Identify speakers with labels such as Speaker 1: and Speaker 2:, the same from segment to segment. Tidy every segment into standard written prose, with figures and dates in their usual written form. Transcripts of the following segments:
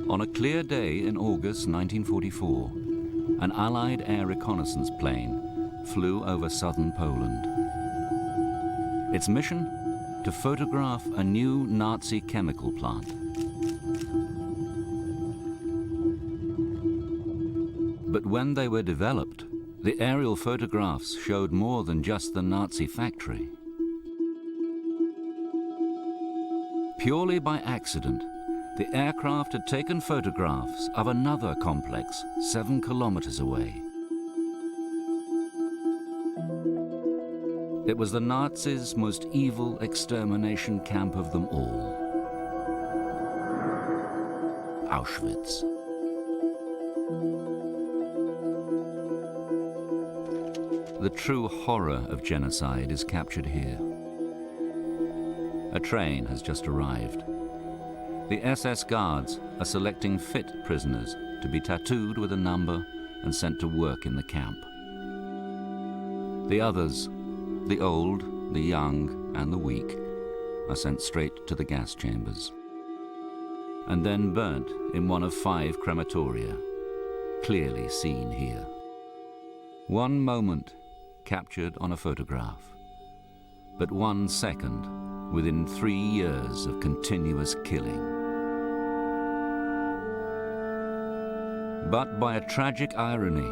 Speaker 1: On a clear day in August 1944, an Allied air reconnaissance plane flew over southern Poland. Its mission? To photograph a new Nazi chemical plant. But when they were developed, the aerial photographs showed more than just the Nazi factory. Purely by accident, the aircraft had taken photographs of another complex 7 kilometers away. It was the Nazis' most evil extermination camp of them all, Auschwitz. The true horror of genocide is captured here. A train has just arrived. The SS guards are selecting fit prisoners to be tattooed with a number and sent to work in the camp. The others, the old, the young, and the weak, are sent straight to the gas chambers and then burnt in one of 5 crematoria, clearly seen here. One moment captured on a photograph, but 1 second within 3 years of continuous killing. But by a tragic irony,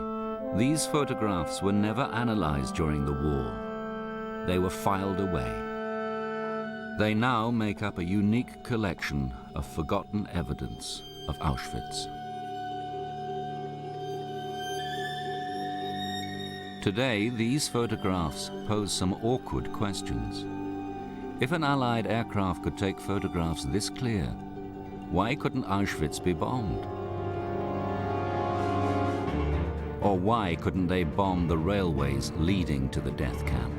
Speaker 1: these photographs were never analyzed during the war. They were filed away. They now make up a unique collection of forgotten evidence of Auschwitz. Today, these photographs pose some awkward questions. If an Allied aircraft could take photographs this clear, why couldn't Auschwitz be bombed? Or why couldn't they bomb the railways leading to the death camp?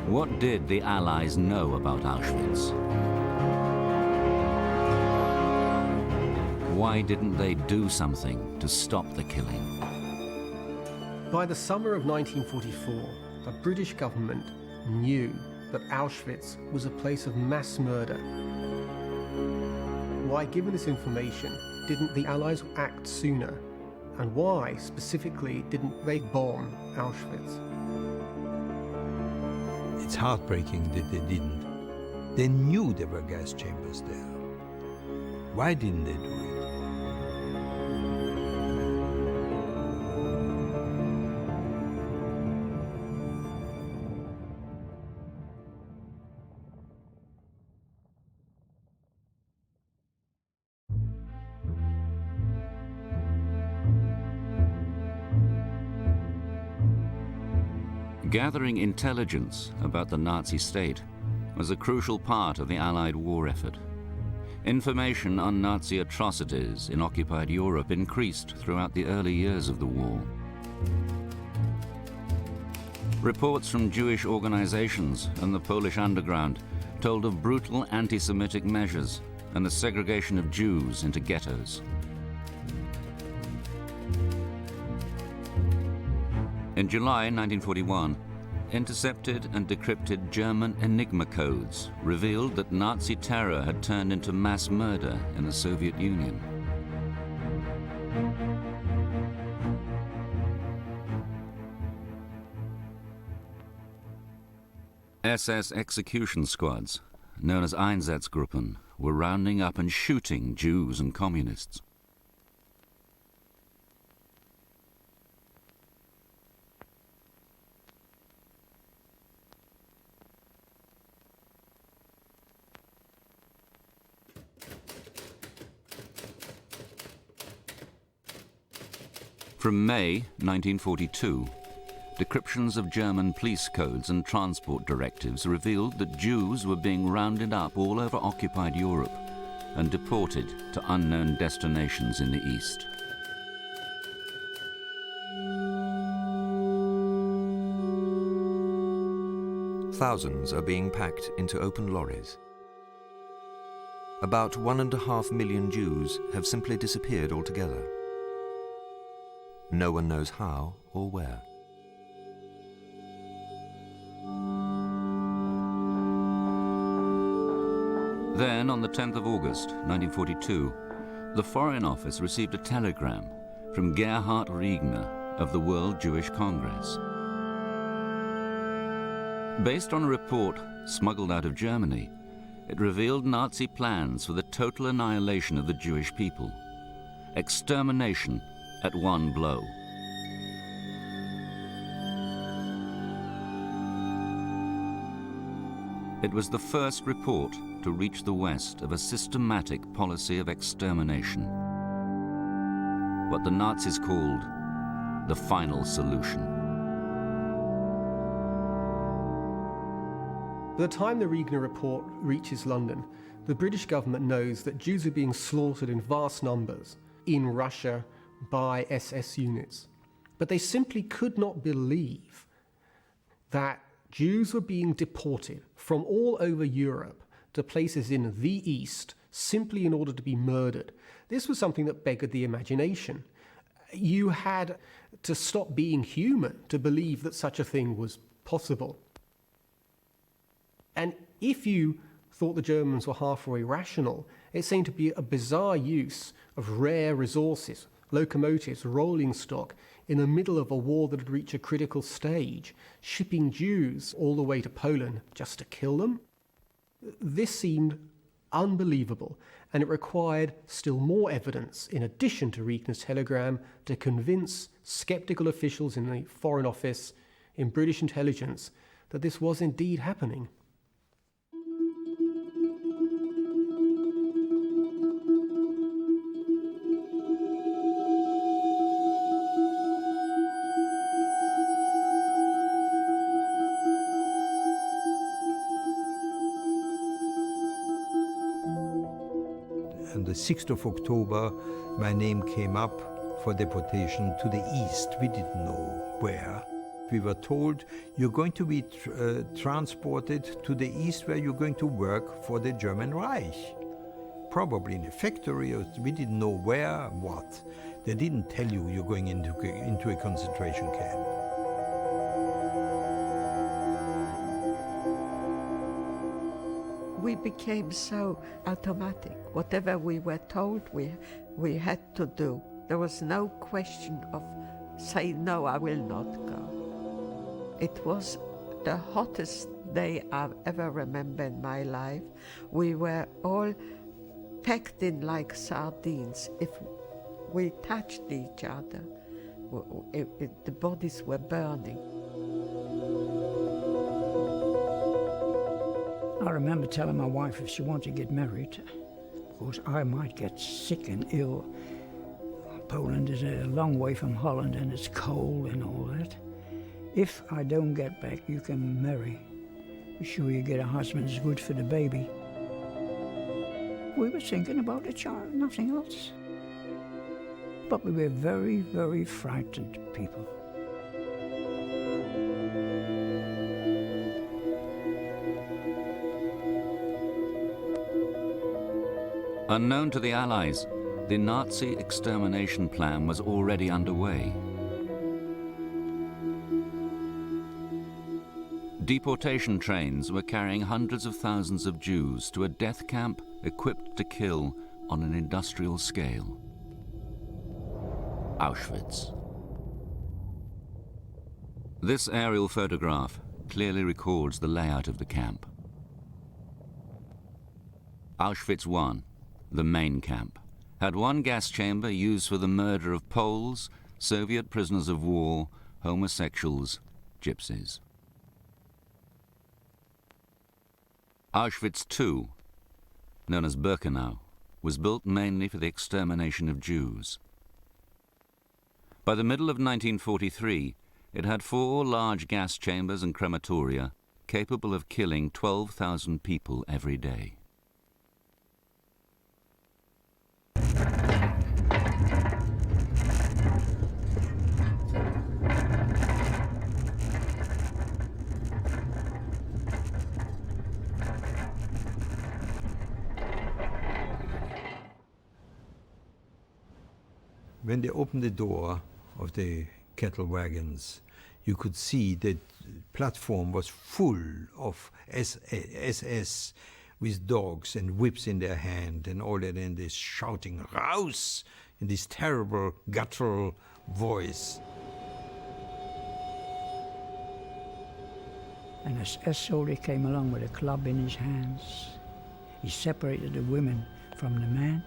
Speaker 1: What did the Allies know about Auschwitz? Why didn't they do something to stop the killing?
Speaker 2: By the summer of 1944, the British government knew that Auschwitz was a place of mass murder. Why, given this information, didn't the Allies act sooner? And why, specifically, didn't they bomb Auschwitz?
Speaker 3: It's heartbreaking that they didn't. They knew there were gas chambers there. Why didn't they do it?
Speaker 1: Gathering intelligence about the Nazi state was a crucial part of the Allied war effort. Information on Nazi atrocities in occupied Europe increased throughout the early years of the war. Reports from Jewish organizations and the Polish underground told of brutal anti-Semitic measures and the segregation of Jews into ghettos. In July 1941, intercepted and decrypted German Enigma codes revealed that Nazi terror had turned into mass murder in the Soviet Union. SS execution squads, known as Einsatzgruppen, were rounding up and shooting Jews and communists. From May 1942, decryptions of German police codes and transport directives revealed that Jews were being rounded up all over occupied Europe and deported to unknown destinations in the East.
Speaker 4: Thousands are being packed into open lorries. About 1.5 million Jews have simply disappeared altogether. No one knows how or where.
Speaker 1: Then, on the 10th of August, 1942, the Foreign Office received a telegram from Gerhard Riegner of the World Jewish Congress. Based on a report smuggled out of Germany, it revealed Nazi plans for the total annihilation of the Jewish people. Extermination at one blow. It was the first report to reach the West of a systematic policy of extermination. What the Nazis called the final solution.
Speaker 2: By the time the Riegner report reaches London, the British government knows that Jews are being slaughtered in vast numbers in Russia by SS units. But they simply could not believe that Jews were being deported from all over Europe to places in the East simply in order to be murdered. This was something that beggared the imagination. You had to stop being human to believe that such a thing was possible. And if you thought the Germans were halfway rational, it seemed to be a bizarre use of rare resources, locomotives, rolling stock, in the middle of a war that had reached a critical stage, shipping Jews all the way to Poland just to kill them. This seemed unbelievable, and it required still more evidence, in addition to Riegner's telegram, to convince sceptical officials in the Foreign Office, in British intelligence, that this was indeed happening.
Speaker 3: On the 6th of October, my name came up for deportation to the east. We didn't know where. We were told, you're going to be transported to the east where you're going to work for the German Reich. Probably in a factory, or we didn't know where, what. They didn't tell you you're going into a concentration camp.
Speaker 5: We became so automatic. Whatever we were told, we had to do. There was no question of saying, no, I will not go. It was the hottest day I've ever remembered in my life. We were all packed in like sardines. If we touched each other, the bodies were burning.
Speaker 6: I remember telling my wife if she wanted to get married, because I might get sick and ill. Poland is a long way from Holland and it's cold and all that. If I don't get back, you can marry. Be sure you get a husband who's good for the baby. We were thinking about a child, nothing else. But we were very, very frightened people.
Speaker 1: Unknown to the Allies, the Nazi extermination plan was already underway. Deportation trains were carrying hundreds of thousands of Jews to a death camp equipped to kill on an industrial scale. Auschwitz. This aerial photograph clearly records the layout of the camp. Auschwitz I, the main camp, had one gas chamber used for the murder of Poles, Soviet prisoners of war, homosexuals, gypsies. Auschwitz II, known as Birkenau, was built mainly for the extermination of Jews. By the middle of 1943, it had 4 large gas chambers and crematoria capable of killing 12,000 people every day.
Speaker 3: When they opened the door of the cattle wagons, you could see that the platform was full of SS with dogs and whips in their hand and all that, and they're shouting, "Raus!" in this terrible, guttural voice.
Speaker 6: And an SS soldier came along with a club in his hands. He separated the women from the men.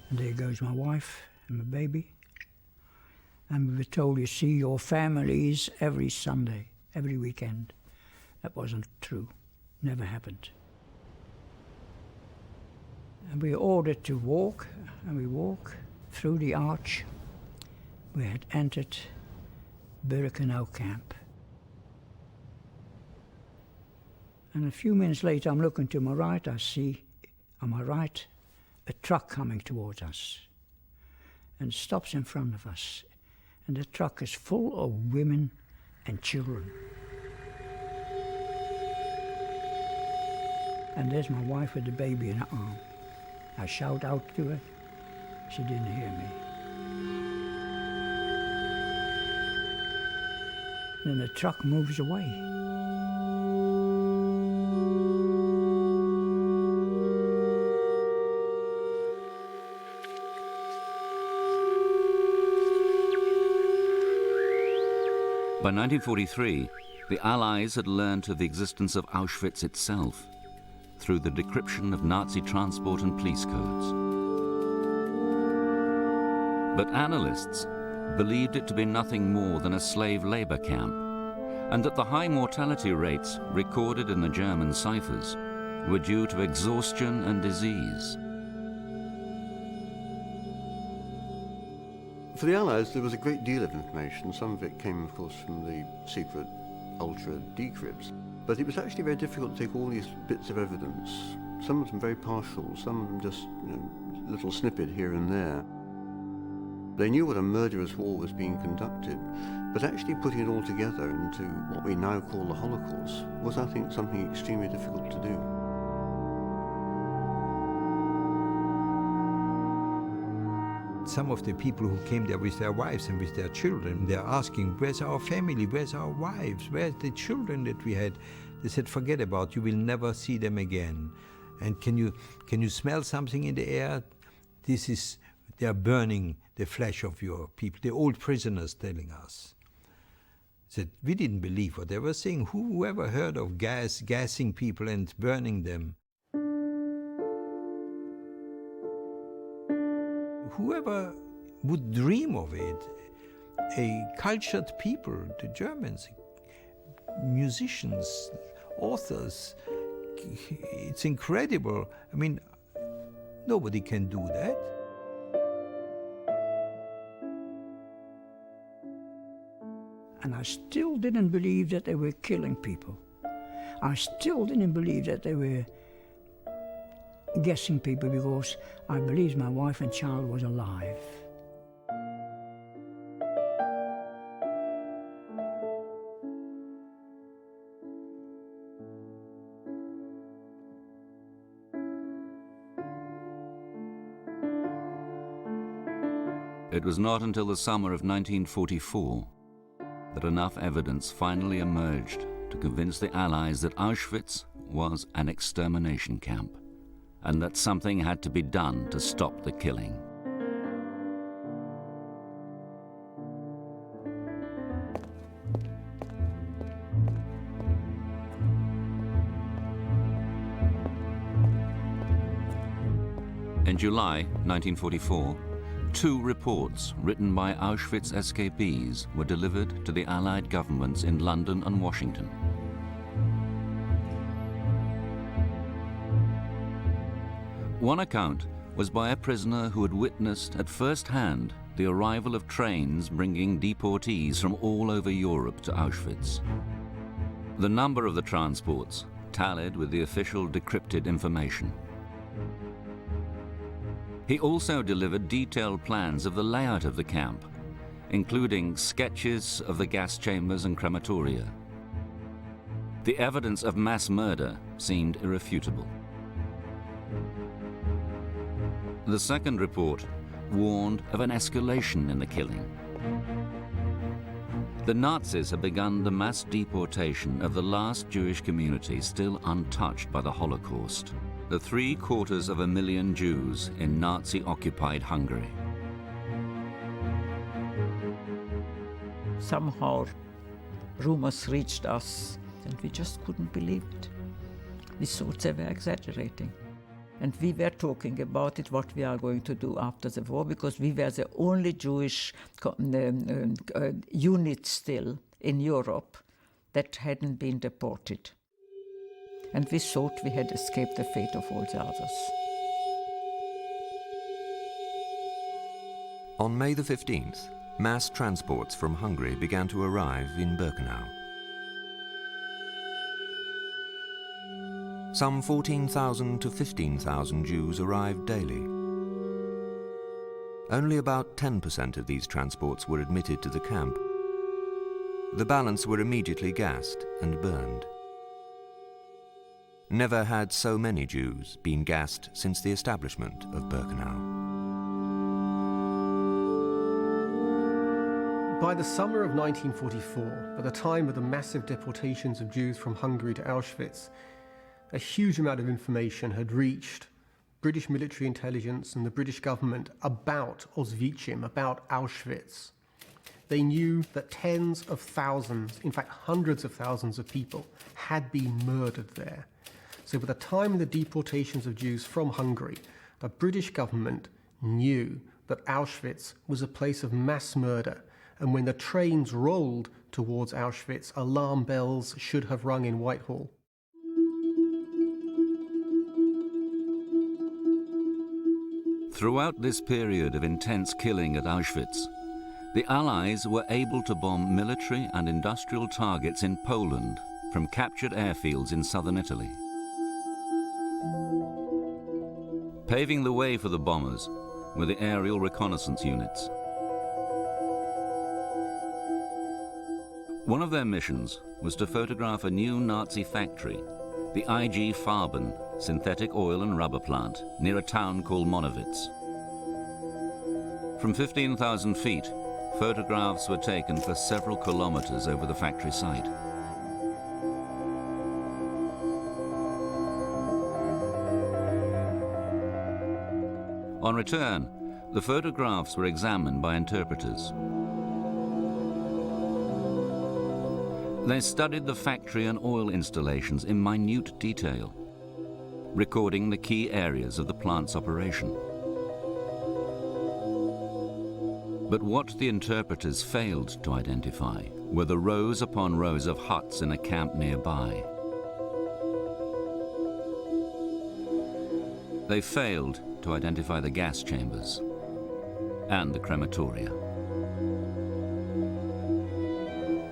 Speaker 6: And there goes my wife and my baby. And we were told, you see your families every Sunday, every weekend. That wasn't true. Never happened. And we were ordered to walk, and we walk through the arch. We had entered Birkenau camp. And a few minutes later, I'm looking to my right, I see on my right a truck coming towards us. And stops in front of us. And the truck is full of women and children. And there's my wife with the baby in her arm. I shout out to her. She didn't hear me. Then the truck moves away.
Speaker 1: By 1943, the Allies had learnt of the existence of Auschwitz itself through the decryption of Nazi transport and police codes. But analysts believed it to be nothing more than a slave labor camp, and that the high mortality rates recorded in the German ciphers were due to exhaustion and disease.
Speaker 7: For the Allies, there was a great deal of information. Some of it came, of course, from the secret ultra decrypts. But it was actually very difficult to take all these bits of evidence, some of them very partial, some of them just a little snippet here and there. They knew what a murderous war was being conducted, but actually putting it all together into what we now call the Holocaust was, I think, something extremely difficult to do.
Speaker 3: Some of the people who came there with their wives and with their children, they're asking, where's our family, where's our wives, where's the children that we had? They said, forget about, you will never see them again. And can you smell something in the air? They're burning the flesh of your people, the old prisoners telling us. Said, we didn't believe what they were saying. Whoever heard of gassing people and burning them? Whoever would dream of it? A cultured people, the Germans, musicians, authors. It's incredible. I mean, nobody can do that.
Speaker 6: And I still didn't believe that they were killing people. I still didn't believe that they were guessing people, because I believed my wife and child was alive.
Speaker 1: It was not until the summer of 1944 that enough evidence finally emerged to convince the Allies that Auschwitz was an extermination camp, and that something had to be done to stop the killing. In July 1944, 2 reports written by Auschwitz escapees were delivered to the Allied governments in London and Washington. One account was by a prisoner who had witnessed at first hand the arrival of trains bringing deportees from all over Europe to Auschwitz. The number of the transports tallied with the official decrypted information. He also delivered detailed plans of the layout of the camp, including sketches of the gas chambers and crematoria. The evidence of mass murder seemed irrefutable. The second report warned of an escalation in the killing. The Nazis had begun the mass deportation of the last Jewish community still untouched by the Holocaust, the 750,000 Jews in Nazi-occupied Hungary.
Speaker 8: Somehow rumors reached us and we just couldn't believe it. We thought they were exaggerating. And we were talking about it, what we are going to do after the war, because we were the only Jewish unit still in Europe that hadn't been deported. And we thought we had escaped the fate of all the others.
Speaker 4: On May the 15th, mass transports from Hungary began to arrive in Birkenau. Some 14,000 to 15,000 Jews arrived daily. Only about 10% of these transports were admitted to the camp. The balance were immediately gassed and burned. Never had so many Jews been gassed since the establishment of Birkenau.
Speaker 2: By the summer of 1944, at the time of the massive deportations of Jews from Hungary to Auschwitz, a huge amount of information had reached British military intelligence and the British government about Auschwitz, about Auschwitz. They knew that tens of thousands, in fact hundreds of thousands of people had been murdered there. So by the time of the deportations of Jews from Hungary, the British government knew that Auschwitz was a place of mass murder, and when the trains rolled towards Auschwitz, alarm bells should have rung in Whitehall.
Speaker 1: Throughout this period of intense killing at Auschwitz, the Allies were able to bomb military and industrial targets in Poland from captured airfields in southern Italy. Paving the way for the bombers were the aerial reconnaissance units. One of their missions was to photograph a new Nazi factory, the IG Farben synthetic oil and rubber plant near a town called Monowitz. From 15,000 feet, photographs were taken for several kilometers over the factory site. On return, the photographs were examined by interpreters. They studied the factory and oil installations in minute detail, recording the key areas of the plant's operation. But what the interpreters failed to identify were the rows upon rows of huts in a camp nearby. They failed to identify the gas chambers and the crematoria.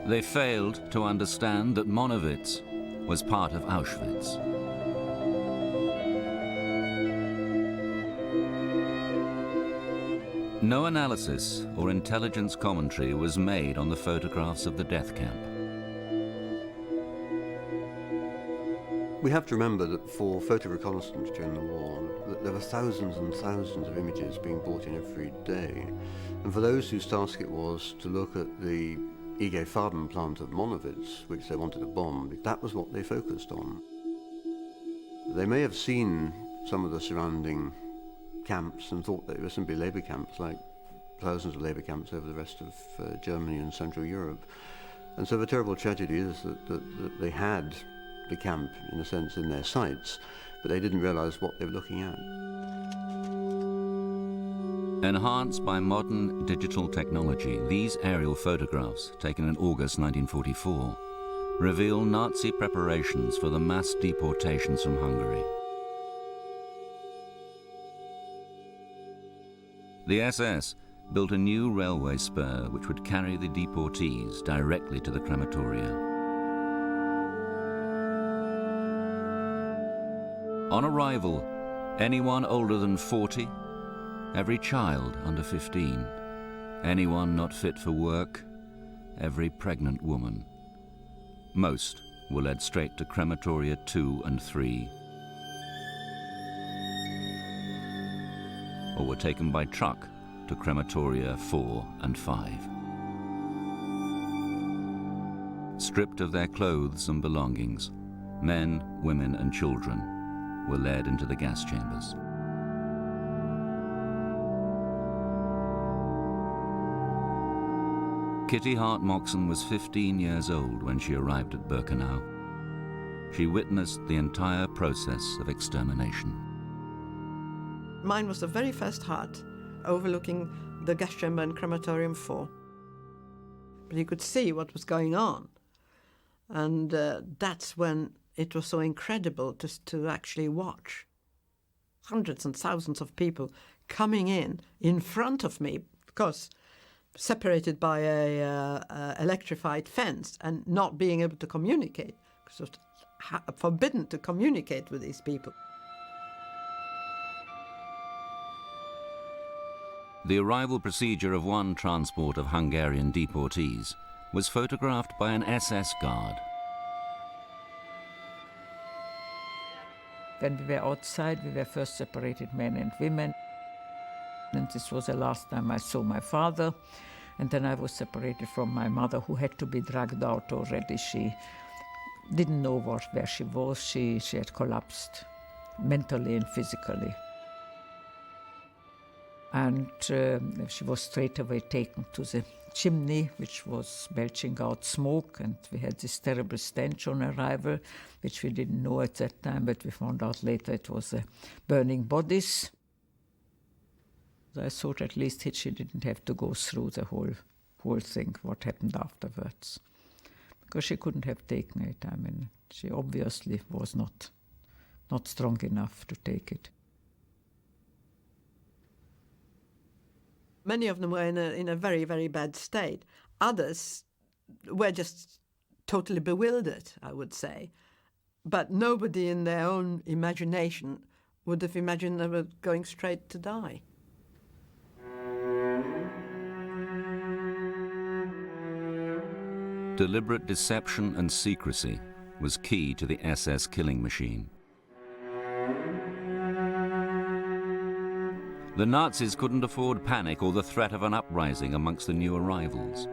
Speaker 1: They failed to understand that Monowitz was part of Auschwitz. No analysis or intelligence commentary was made on the photographs of the death camp.
Speaker 7: We have to remember that for photo reconnaissance during the war, that there were thousands and thousands of images being brought in every day. And for those whose task it was to look at the IG Farben plant at Monowitz, which they wanted to bomb, that was what they focused on. They may have seen some of the surrounding camps and thought that it was simply labour camps, like thousands of labour camps over the rest of Germany and Central Europe. And so the terrible tragedy is that they had the camp, in a sense, in their sights, but they didn't realise what they were looking at.
Speaker 1: Enhanced by modern digital technology, these aerial photographs, taken in August 1944, reveal Nazi preparations for the mass deportations from Hungary. The SS built a new railway spur which would carry the deportees directly to the crematoria. On arrival, anyone older than 40, every child under 15, anyone not fit for work, every pregnant woman. Most were led straight to crematoria 2 and 3, or were taken by truck to crematoria 4 and 5. stripped of their clothes and belongings, men, women and children were led into the gas chambers. Kitty Hart Moxon was 15 years old when she arrived at Birkenau. She witnessed the entire process of extermination.
Speaker 9: Mine was the very first hut overlooking the gas chamber and crematorium 4. But you could see what was going on. And that's when it was so incredible to actually watch. Hundreds and thousands of people coming in front of me, because separated by a electrified fence and not being able to communicate, because it was forbidden to communicate with these people.
Speaker 1: The arrival procedure of one transport of Hungarian deportees was photographed by an SS guard.
Speaker 8: When we were outside, we were first separated, men and women. And this was the last time I saw my father. And then I was separated from my mother, who had to be dragged out already. She didn't know where she was. She had collapsed mentally and physically. And she was straight away taken to the chimney, which was belching out smoke, and we had this terrible stench on arrival, which we didn't know at that time, but we found out later it was burning bodies. I thought at least she didn't have to go through the whole thing, what happened afterwards, because she couldn't have taken it. I mean, she obviously was not strong enough to take it.
Speaker 9: Many of them were in a very, very bad state. Others were just totally bewildered, I would say. But nobody in their own imagination would have imagined they were going straight to die.
Speaker 1: Deliberate deception and secrecy was key to the SS killing machine. The Nazis couldn't afford panic or the threat of an uprising amongst the new arrivals.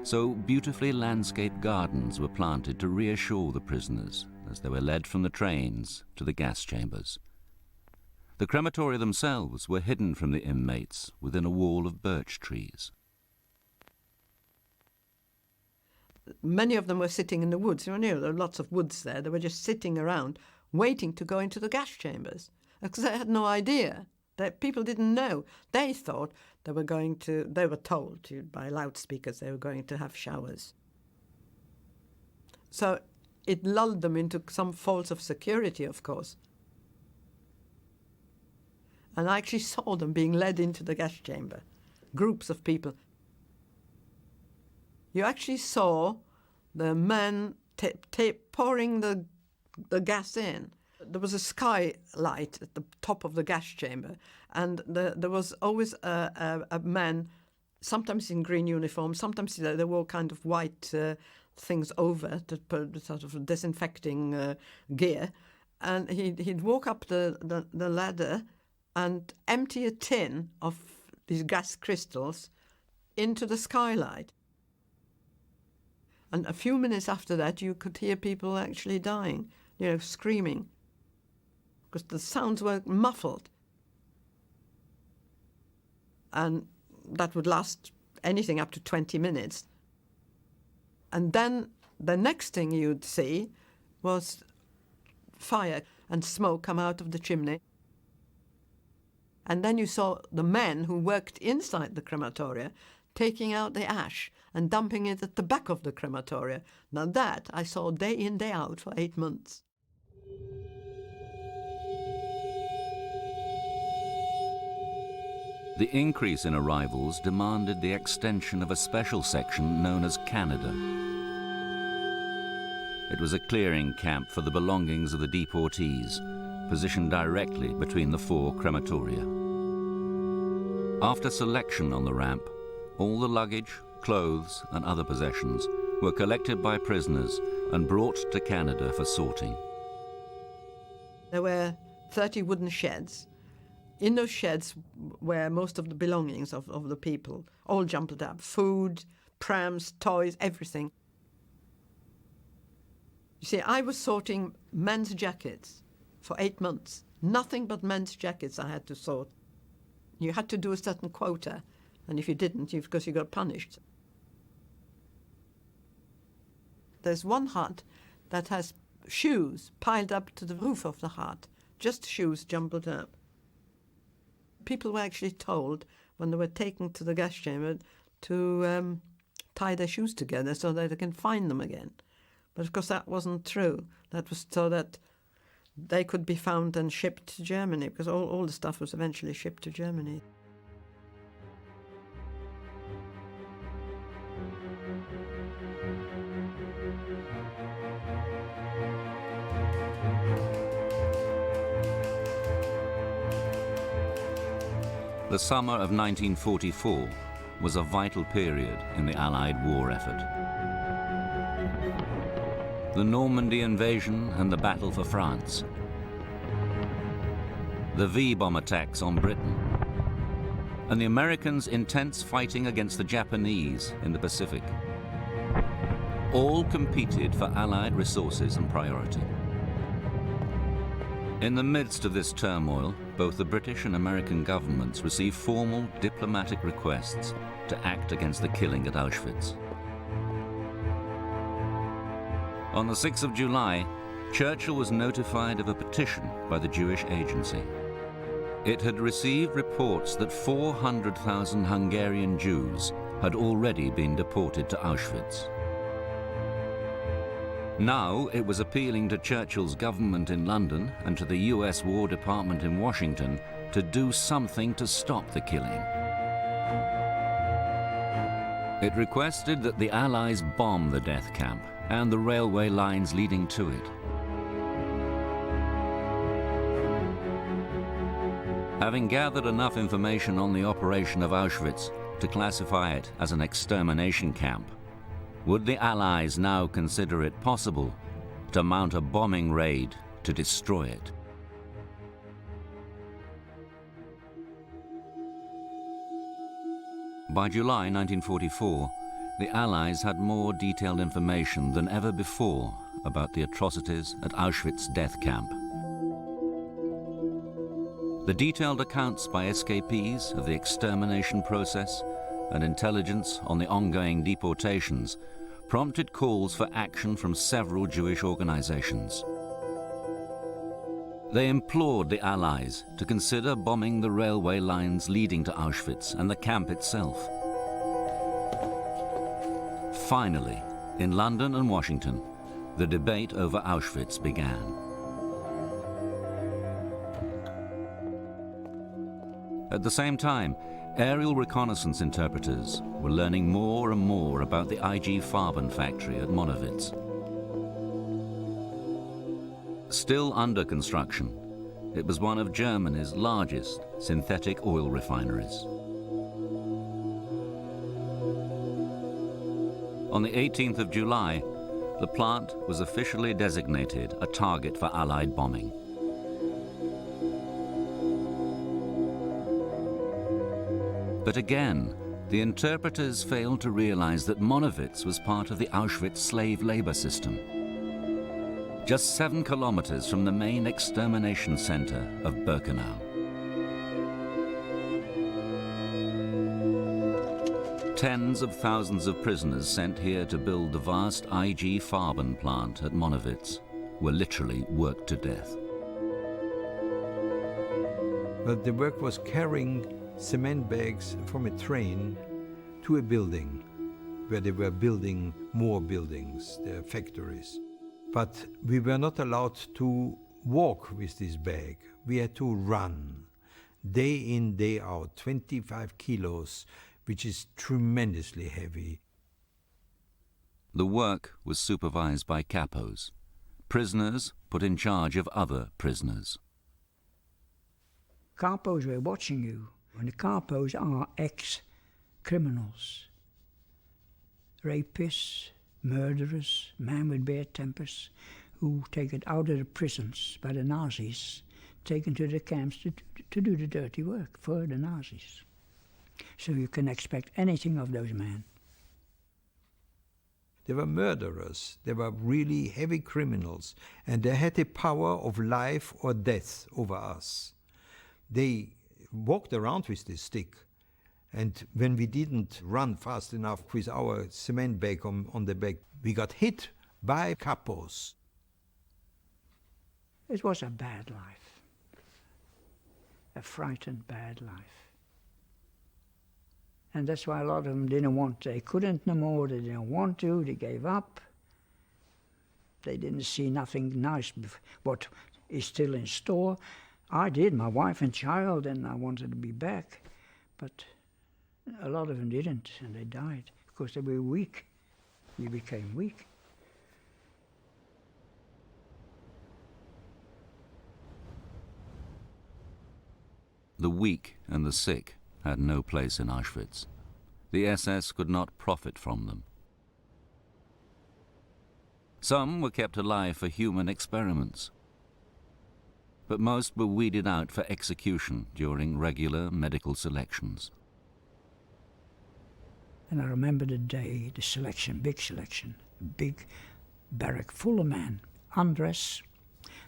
Speaker 1: So beautifully landscaped gardens were planted to reassure the prisoners as they were led from the trains to the gas chambers. The crematoria themselves were hidden from the inmates within a wall of birch trees.
Speaker 9: Many of them were sitting in the woods. You know, there were lots of woods there. They were just sitting around waiting to go into the gas chambers because they had no idea. That people didn't know. They thought they were told by loudspeakers they were going to have showers. So it lulled them into some false of security, of course. And I actually saw them being led into the gas chamber, groups of people. You actually saw the men pouring the gas in. There was a skylight at the top of the gas chamber, and there was always a man, sometimes in green uniform, sometimes they wore kind of white things over, to put sort of disinfecting gear, and he'd walk up the ladder and empty a tin of these gas crystals into the skylight. And a few minutes after that, you could hear people actually dying, screaming, because the sounds were muffled. And that would last anything up to 20 minutes. And then the next thing you'd see was fire and smoke come out of the chimney. And then you saw the men who worked inside the crematoria taking out the ash and dumping it at the back of the crematoria. Now that I saw day in, day out for 8 months.
Speaker 1: The increase in arrivals demanded the extension of a special section known as Canada. It was a clearing camp for the belongings of the deportees, positioned directly between the 4 crematoria. After selection on the ramp, all the luggage, clothes and other possessions were collected by prisoners and brought to Canada for sorting.
Speaker 9: There were 30 wooden sheds. In those sheds were most of the belongings of the people, all jumbled up. Food, prams, toys, everything. You see, I was sorting men's jackets for 8 months. Nothing but men's jackets I had to sort. You had to do a certain quota, and if you didn't, because you got punished. There's one hut that has shoes piled up to the roof of the hut, just shoes jumbled up. People were actually told, when they were taken to the gas chamber, to tie their shoes together so that they can find them again. But of course that wasn't true. That was so that they could be found and shipped to Germany, because all the stuff was eventually shipped to Germany.
Speaker 1: The summer of 1944 was a vital period in the Allied war effort. The Normandy invasion and the battle for France. The V-bomb attacks on Britain. And the Americans' intense fighting against the Japanese in the Pacific. All competed for Allied resources and priority. In the midst of this turmoil, both the British and American governments received formal diplomatic requests to act against the killing at Auschwitz. On the 6th of July, Churchill was notified of a petition by the Jewish Agency. It had received reports that 400,000 Hungarian Jews had already been deported to Auschwitz. Now it was appealing to Churchill's government in London and to the US War Department in Washington to do something to stop the killing. It requested that the Allies bomb the death camp and the railway lines leading to it. Having gathered enough information on the operation of Auschwitz to classify it as an extermination camp, would the Allies now consider it possible to mount a bombing raid to destroy it? By July 1944, the Allies had more detailed information than ever before about the atrocities at Auschwitz death camp. The detailed accounts by escapees of the extermination process and intelligence on the ongoing deportations prompted calls for action from several Jewish organizations. They implored the Allies to consider bombing the railway lines leading to Auschwitz and the camp itself. Finally, in London and Washington, the debate over Auschwitz began. At the same time, aerial reconnaissance interpreters were learning more and more about the IG Farben factory at Monowitz. Still under construction, it was one of Germany's largest synthetic oil refineries. On the 18th of July, the plant was officially designated a target for Allied bombing. But again, the interpreters failed to realize that Monowitz was part of the Auschwitz slave labor system. Just 7 kilometers from the main extermination center of Birkenau. Tens of thousands of prisoners sent here to build the vast IG Farben plant at Monowitz were literally worked to death.
Speaker 3: But the work was carrying cement bags from a train to a building where they were building more buildings, their factories. But we were not allowed to walk with this bag. We had to run, day in, day out, 25 kilos, which is tremendously heavy.
Speaker 1: The work was supervised by capos, prisoners put in charge of other prisoners.
Speaker 6: Capos were watching you, and the capos are ex-criminals, rapists, murderers, men with bad tempers, who taken out of the prisons by the Nazis, taken to the camps to do the dirty work for the Nazis. So you can expect anything of those men.
Speaker 3: They were murderers. They were really heavy criminals. And they had the power of life or death over us. They walked around with this stick. And when we didn't run fast enough with our cement bag on the back, we got hit by capos.
Speaker 6: It was a bad life. A frightened bad life. And that's why a lot of them didn't want, they couldn't no more, they didn't want to, they gave up. They didn't see nothing nice, what is still in store. I did, my wife and child, and I wanted to be back. But a lot of them didn't, and they died, because they were weak. We became weak.
Speaker 1: The weak and the sick had no place in Auschwitz. The SS could not profit from them. Some were kept alive for human experiments, but most were weeded out for execution during regular medical selections.
Speaker 6: And I remember the day, the selection, big barrack full of men, undress,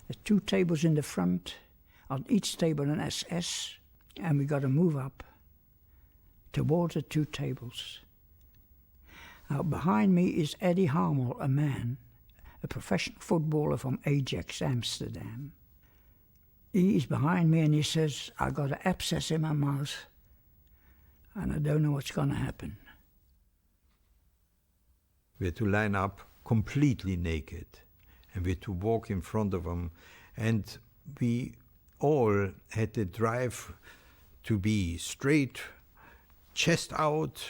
Speaker 6: the 2 tables in the front, on each table an SS, and we got to move up towards the 2 tables. Now behind me is Eddie Harmel, a man, a professional footballer from Ajax, Amsterdam. He is behind me and he says, I got an abscess in my mouth and I don't know what's going to happen.
Speaker 3: We had to line up completely naked and we had to walk in front of them, and we all had the drive to be straight, chest out,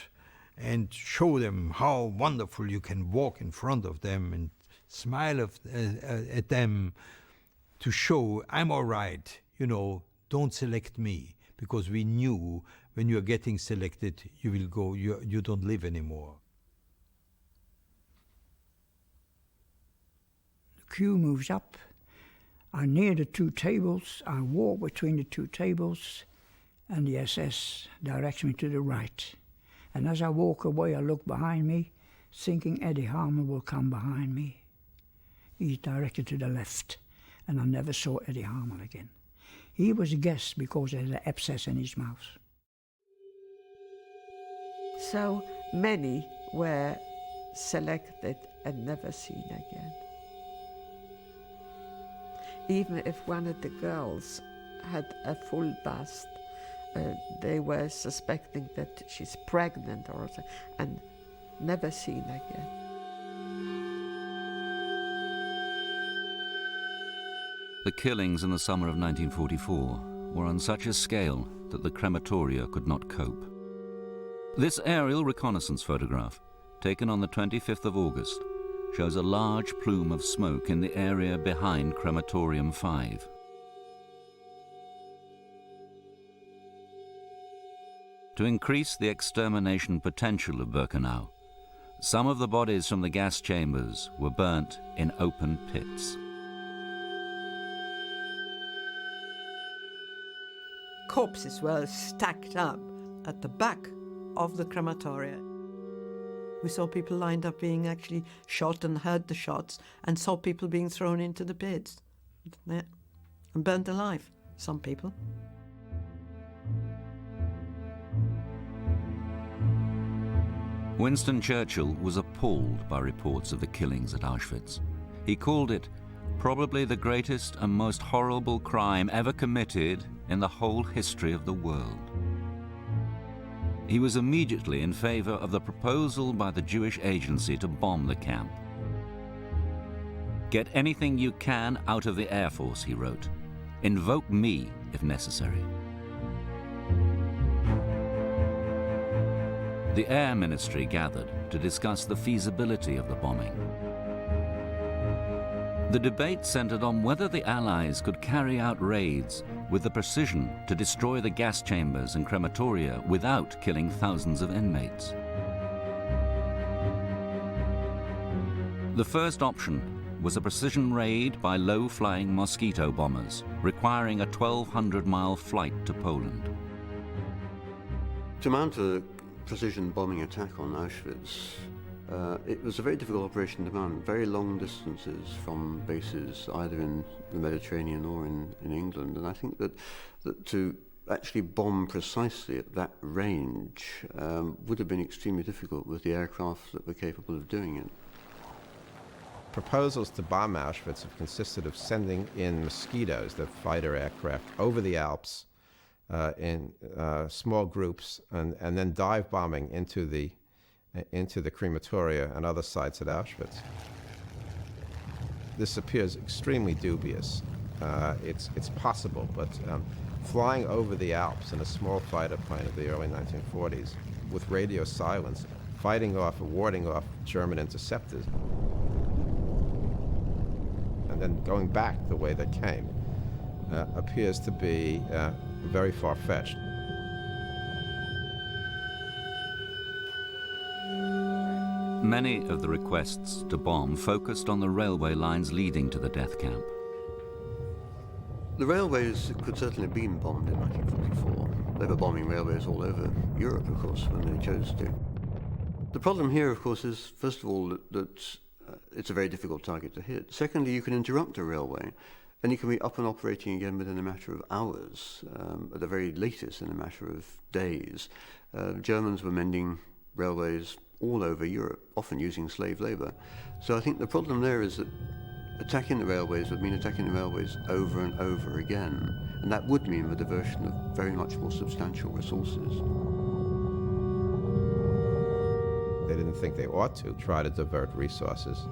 Speaker 3: and show them how wonderful you can walk in front of them and smile at them to show I'm all right, don't select me, because we knew when you're getting selected, you will go, you don't live anymore.
Speaker 6: The queue moves up. I'm near the 2 tables. I walk between the 2 tables, and the SS directs me to the right. And as I walk away, I look behind me, thinking Eddie Harmel will come behind me. He's directed to the left, and I never saw Eddie Harmel again. He was a guest because he had an abscess in his mouth.
Speaker 5: So many were selected and never seen again. Even if one of the girls had a full bust, they were suspecting that she's pregnant or something, and never seen again.
Speaker 1: The killings in the summer of 1944 were on such a scale that the crematoria could not cope. This aerial reconnaissance photograph, taken on the 25th of August, shows a large plume of smoke in the area behind Crematorium 5. To increase the extermination potential of Birkenau, some of the bodies from the gas chambers were burnt in open pits.
Speaker 9: Corpses were stacked up at the back of the crematoria. We saw people lined up being actually shot and heard the shots, and saw people being thrown into the pits. Yeah. And burnt alive, some people.
Speaker 1: Winston Churchill was appalled by reports of the killings at Auschwitz. He called it probably the greatest and most horrible crime ever committed in the whole history of the world. He was immediately in favor of the proposal by the Jewish Agency to bomb the camp. "Get anything you can out of the Air Force," he wrote. "Invoke me if necessary." The Air Ministry gathered to discuss the feasibility of the bombing. The debate centered on whether the Allies could carry out raids with the precision to destroy the gas chambers and crematoria without killing thousands of inmates. The first option was a precision raid by low-flying Mosquito bombers, requiring a 1,200-mile flight to Poland.
Speaker 7: To mount a precision bombing attack on Auschwitz It was a very difficult operation to mount, very long distances from bases either in the Mediterranean or in England, and I think that to actually bomb precisely at that range would have been extremely difficult with the aircraft that were capable of doing it.
Speaker 10: Proposals to bomb Auschwitz have consisted of sending in Mosquitoes, the fighter aircraft, over the Alps in small groups, and then dive bombing into the crematoria and other sites at Auschwitz. This appears extremely dubious. It's possible, but flying over the Alps in a small fighter plane of the early 1940s with radio silence, fighting off or warding off German interceptors, and then going back the way they came, appears to be very far-fetched.
Speaker 1: Many of the requests to bomb focused on the railway lines leading to the death camp.
Speaker 7: The railways could certainly have been bombed in 1944. They were bombing railways all over Europe, of course, when they chose to. The problem here, of course, is, first of all, that it's a very difficult target to hit. Secondly, you can interrupt a railway, and you can be up and operating again within a matter of hours, at the very latest in a matter of days. Germans were mending railways all over Europe, often using slave labor. So I think the problem there is that attacking the railways would mean attacking the railways over and over again, and that would mean the diversion of very much more substantial resources.
Speaker 10: They didn't think they ought to try to divert resources.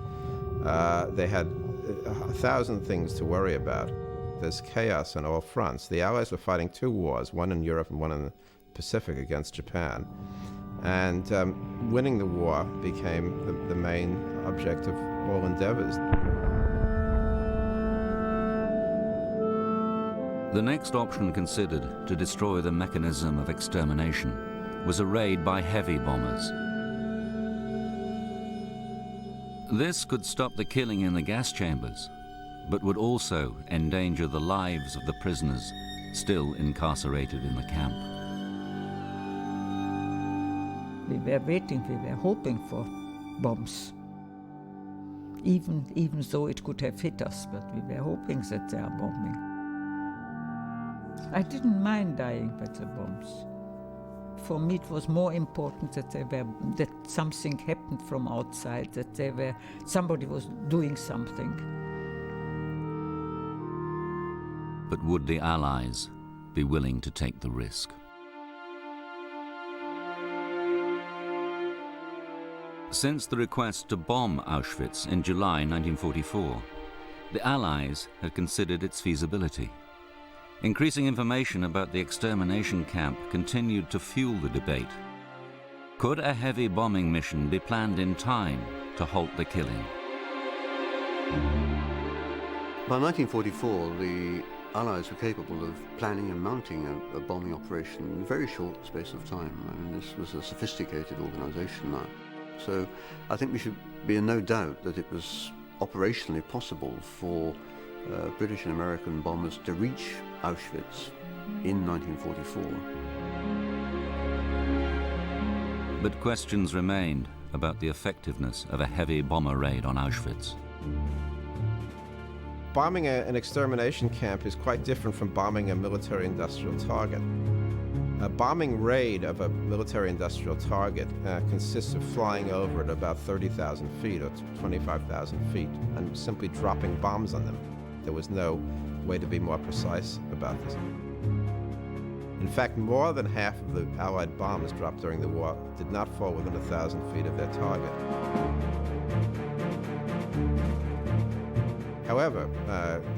Speaker 10: They had 1,000 things to worry about. There's chaos on all fronts. The Allies were fighting two wars, one in Europe and one in the Pacific against Japan. And winning the war became the main object of all endeavors.
Speaker 1: The next option considered to destroy the mechanism of extermination was a raid by heavy bombers. This could stop the killing in the gas chambers, but would also endanger the lives of the prisoners still incarcerated in the camp.
Speaker 8: We were waiting, we were hoping for bombs. Even though it could have hit us, but we were hoping that they are bombing. I didn't mind dying by the bombs. For me it was more important that something happened from outside, that somebody was doing something.
Speaker 1: But would the Allies be willing to take the risk? Since the request to bomb Auschwitz in July 1944, the Allies had considered its feasibility. Increasing information about the extermination camp continued to fuel the debate. Could a heavy bombing mission be planned in time to halt the killing?
Speaker 7: By 1944, the Allies were capable of planning and mounting a bombing operation in a very short space of time. I mean, this was a sophisticated organization now. So I think we should be in no doubt that it was operationally possible for British and American bombers to reach Auschwitz in 1944.
Speaker 1: But questions remained about the effectiveness of a heavy bomber raid on Auschwitz.
Speaker 10: Bombing an extermination camp is quite different from bombing a military-industrial target. A bombing raid of a military-industrial target consists of flying over at about 30,000 feet or 25,000 feet and simply dropping bombs on them. There was no way to be more precise about this. In fact, more than half of the Allied bombs dropped during the war did not fall within 1,000 feet of their target. However,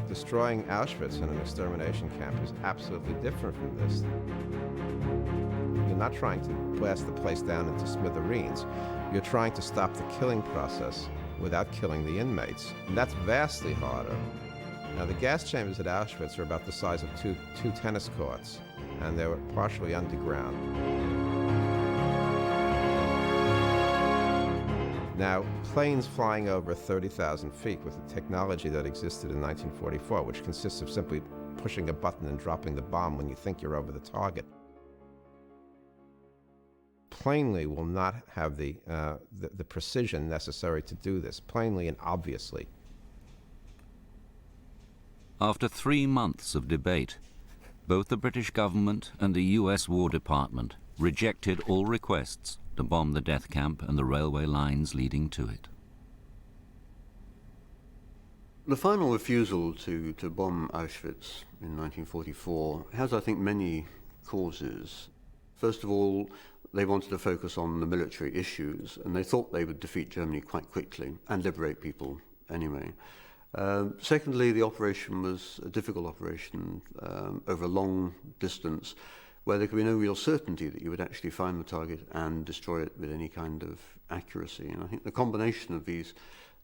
Speaker 10: destroying Auschwitz in an extermination camp is absolutely different from this. You're not trying to blast the place down into smithereens. You're trying to stop the killing process without killing the inmates, and that's vastly harder. Now, the gas chambers at Auschwitz are about the size of two tennis courts, and they were partially underground. Now, planes flying over 30,000 feet with the technology that existed in 1944, which consists of simply pushing a button and dropping the bomb when you think you're over the target. plainly will not have the precision necessary to do this, plainly and obviously.
Speaker 1: After 3 months of debate, both the British government and the US War Department rejected all requests to bomb the death camp and the railway lines leading to it.
Speaker 7: The final refusal to bomb Auschwitz in 1944 has, I think, many causes. First of all, they wanted to focus on the military issues, and they thought they would defeat Germany quite quickly and liberate people anyway. Secondly, the operation was a difficult operation over a long distance, where there could be no real certainty that you would actually find the target and destroy it with any kind of accuracy. And I think the combination of these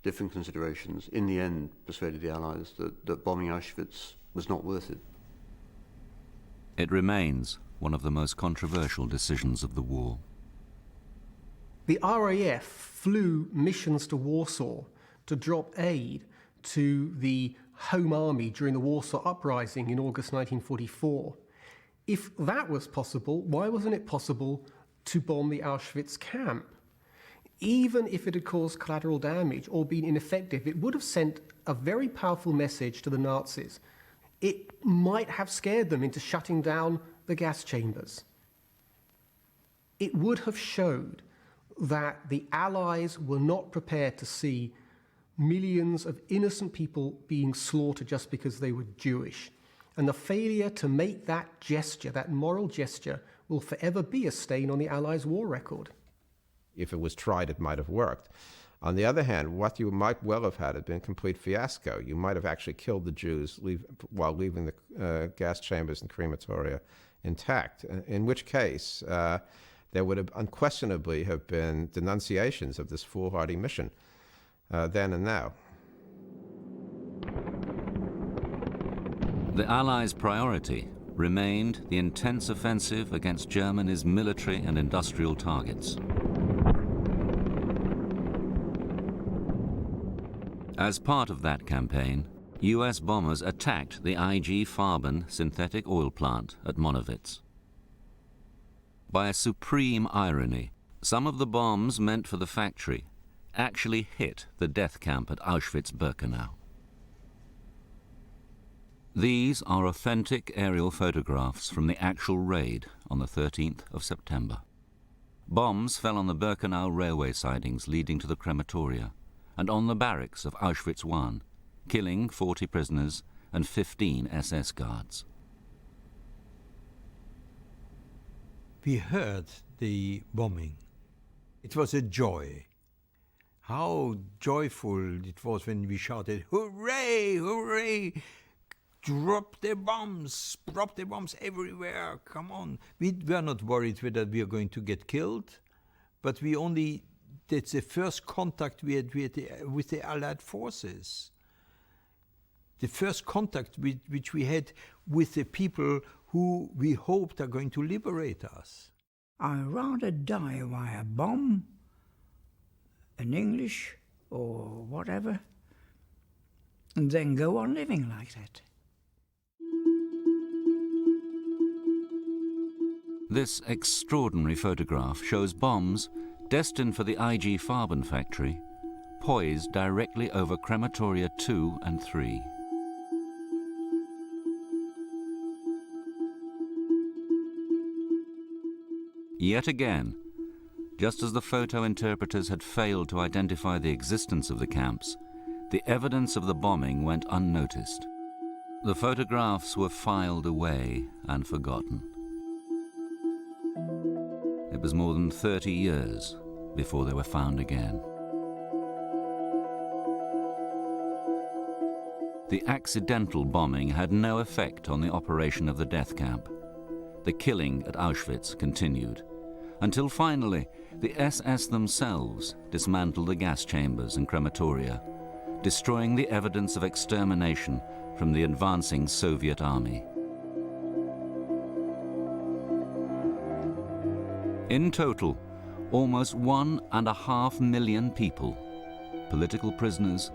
Speaker 7: different considerations in the end persuaded the Allies that bombing Auschwitz was not worth it.
Speaker 1: It remains one of the most controversial decisions of the war.
Speaker 2: The RAF flew missions to Warsaw to drop aid to the Home Army during the Warsaw Uprising in August 1944. If that was possible, why wasn't it possible to bomb the Auschwitz camp? Even if it had caused collateral damage or been ineffective, it would have sent a very powerful message to the Nazis. It might have scared them into shutting down the gas chambers. It would have showed that the Allies were not prepared to see millions of innocent people being slaughtered just because they were Jewish. And the failure to make that gesture, that moral gesture, will forever be a stain on the Allies' war record.
Speaker 10: If it was tried, it might have worked. On the other hand, what you might well have had been a complete fiasco. You might have actually killed the Jews while leaving the gas chambers and crematoria intact, in which case there would have unquestionably have been denunciations of this foolhardy mission then and now.
Speaker 1: The Allies' priority remained the intense offensive against Germany's military and industrial targets. As part of that campaign, US bombers attacked the IG Farben synthetic oil plant at Monowitz. By a supreme irony, some of the bombs meant for the factory actually hit the death camp at Auschwitz-Birkenau. These are authentic aerial photographs from the actual raid on the 13th of September. Bombs fell on the Birkenau railway sidings leading to the crematoria and on the barracks of Auschwitz I, killing 40 prisoners and 15 SS guards.
Speaker 3: We heard the bombing. It was a joy. How joyful it was when we shouted, "Hooray, hooray! Drop the bombs everywhere, come on." We were not worried whether we are going to get killed, but that's the first contact we had with the Allied forces. The first contact which we had with the people who we hoped are going to liberate us.
Speaker 6: I'd rather die by a bomb, in English or whatever, than go on living like that.
Speaker 1: This extraordinary photograph shows bombs destined for the IG Farben factory poised directly over crematoria 2 and 3. Yet again, just as the photo interpreters had failed to identify the existence of the camps, the evidence of the bombing went unnoticed. The photographs were filed away and forgotten. It was more than 30 years before they were found again. The accidental bombing had no effect on the operation of the death camp. The killing at Auschwitz continued, until finally the SS themselves dismantled the gas chambers and crematoria, destroying the evidence of extermination from the advancing Soviet army. In total, almost 1.5 million people, political prisoners,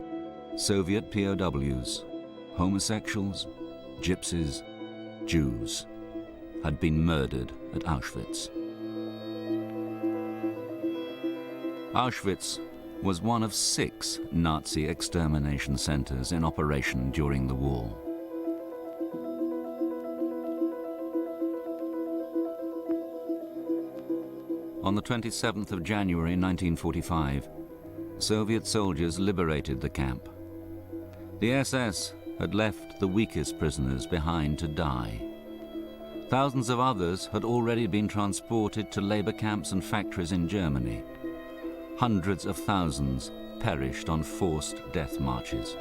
Speaker 1: Soviet POWs, homosexuals, gypsies, Jews, had been murdered at Auschwitz. Auschwitz was one of 6 Nazi extermination centers in operation during the war. On the 27th of January 1945, Soviet soldiers liberated the camp. The SS had left the weakest prisoners behind to die. Thousands of others had already been transported to labor camps and factories in Germany. Hundreds of thousands perished on forced death marches.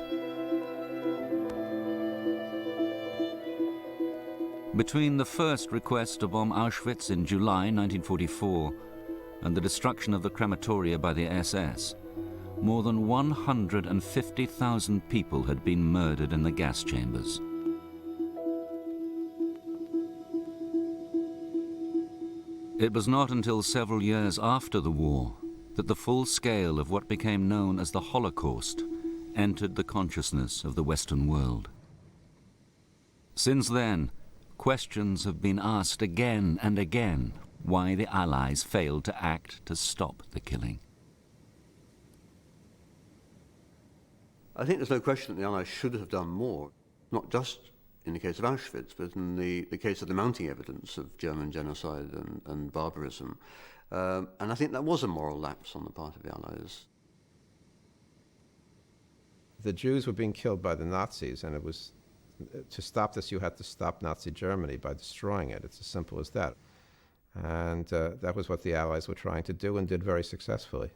Speaker 1: Between the first request to bomb Auschwitz in July 1944 and the destruction of the crematoria by the SS, more than 150,000 people had been murdered in the gas chambers. It was not until several years after the war that the full scale of what became known as the Holocaust entered the consciousness of the Western world. Since then, questions have been asked again and again why the Allies failed to act to stop the killing.
Speaker 7: I think there's no question that the Allies should have done more, not just in the case of Auschwitz, but in the case of the mounting evidence of German genocide and barbarism. And I think that was a moral lapse on the part of the Allies.
Speaker 10: The Jews were being killed by the Nazis, and it was, to stop this, you had to stop Nazi Germany by destroying it. It's as simple as that. And that was what the Allies were trying to do and did very successfully.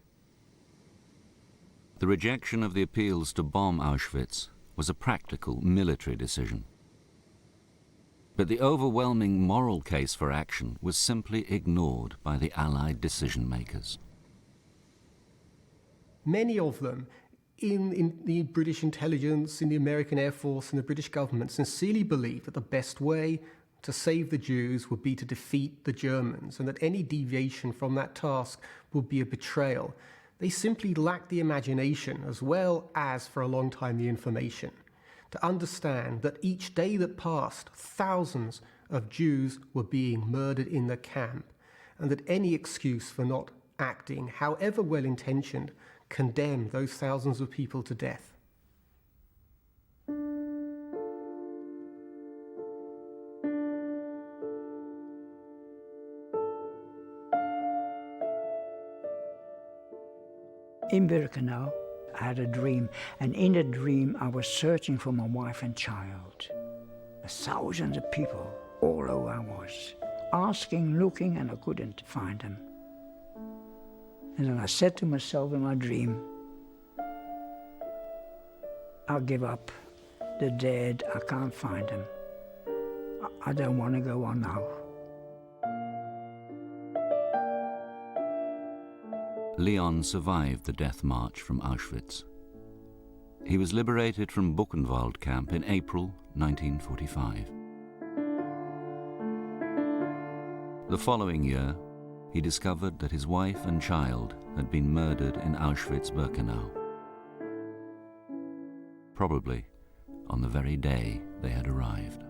Speaker 1: The rejection of the appeals to bomb Auschwitz was a practical military decision. But the overwhelming moral case for action was simply ignored by the Allied decision-makers.
Speaker 2: Many of them, in the British intelligence, in the American Air Force, and the British government, sincerely believed that the best way to save the Jews would be to defeat the Germans, and that any deviation from that task would be a betrayal. They simply lacked the imagination, as well as, for a long time, the information, to understand that each day that passed, thousands of Jews were being murdered in the camp, and that any excuse for not acting, however well-intentioned, condemned those thousands of people to death.
Speaker 6: In Birkenau, I had a dream, and in the dream I was searching for my wife and child. Thousands of people all over I was, asking, looking, and I couldn't find them. And then I said to myself in my dream, I'll give up. They're dead, I can't find them. I don't want to go on now.
Speaker 1: Leon survived the death march from Auschwitz. He was liberated from Buchenwald camp in April 1945. The following year, he discovered that his wife and child had been murdered in Auschwitz-Birkenau, probably on the very day they had arrived.